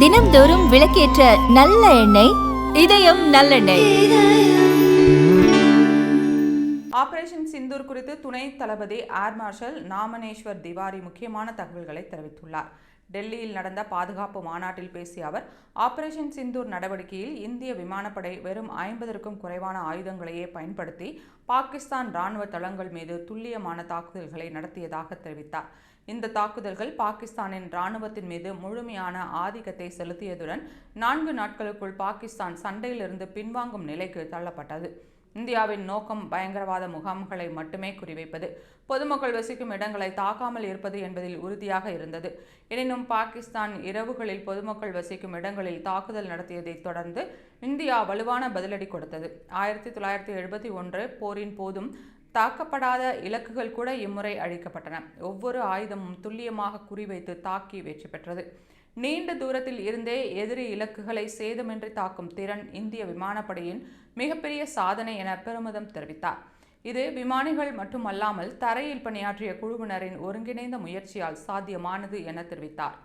தினம்தோறும் விளக்கேற்ற நல்ல எண்ணெய் இதயம் நல்லெண்ணெய். ஆபரேஷன் சிந்தூர் குறித்து துணை தளபதி ஏர் மார்ஷல் நாமனேஸ்வர் திவாரி முக்கியமான தகவல்களை தெரிவித்துள்ளார். டெல்லியில் நடந்த பாதுகாப்பு மாநாட்டில் பேசிய அவர், ஆபரேஷன் சிந்தூர் நடவடிக்கையில் இந்திய விமானப்படை வெறும் 50க்கும் குறைவான ஆயுதங்களையே பயன்படுத்தி பாகிஸ்தான் ராணுவ தளங்கள் மீது துல்லியமான தாக்குதல்களை நடத்தியதாக தெரிவித்தார். இந்த தாக்குதல்கள் பாகிஸ்தானின் ராணுவத்தின் மீது முழுமையான ஆதிக்கத்தை செலுத்தியதுடன் 4 நாட்களுக்குள் பாகிஸ்தான் சண்டையிலிருந்து பின்வாங்கும் நிலைக்கு தள்ளப்பட்டது. இந்தியாவின் நோக்கம் பயங்கரவாத முகாம்களை மட்டுமே குறிவைப்பது, பொதுமக்கள் வசிக்கும் இடங்களை தாக்காமல் இருப்பது என்பதில் உறுதியாக இருந்தது. எனினும் பாகிஸ்தான் இரவுகளில் பொதுமக்கள் வசிக்கும் இடங்களில் தாக்குதல் நடத்தியதை தொடர்ந்து இந்தியா வலுவான பதிலடி கொடுத்தது. 1971 போரின் போதும் தாக்கப்படாத இலக்குகள் கூட இம்முறை அழிக்கப்பட்டன. ஒவ்வொரு ஆயுதமும் துல்லியமாக குறிவைத்து தாக்கி வெற்றி பெற்றது. நீண்ட தூரத்தில் இருந்தே எதிரி இலக்குகளை சேதமின்றி தாக்கும் திறன் இந்திய விமானப்படையின் மிகப்பெரிய சாதனை என பெருமிதம் தெரிவித்தார். இது விமானிகள் மட்டுமல்லாமல் தரையில் பணியாற்றிய குழுவினரின் ஒருங்கிணைந்த முயற்சியால் சாத்தியமானது என தெரிவித்தார்.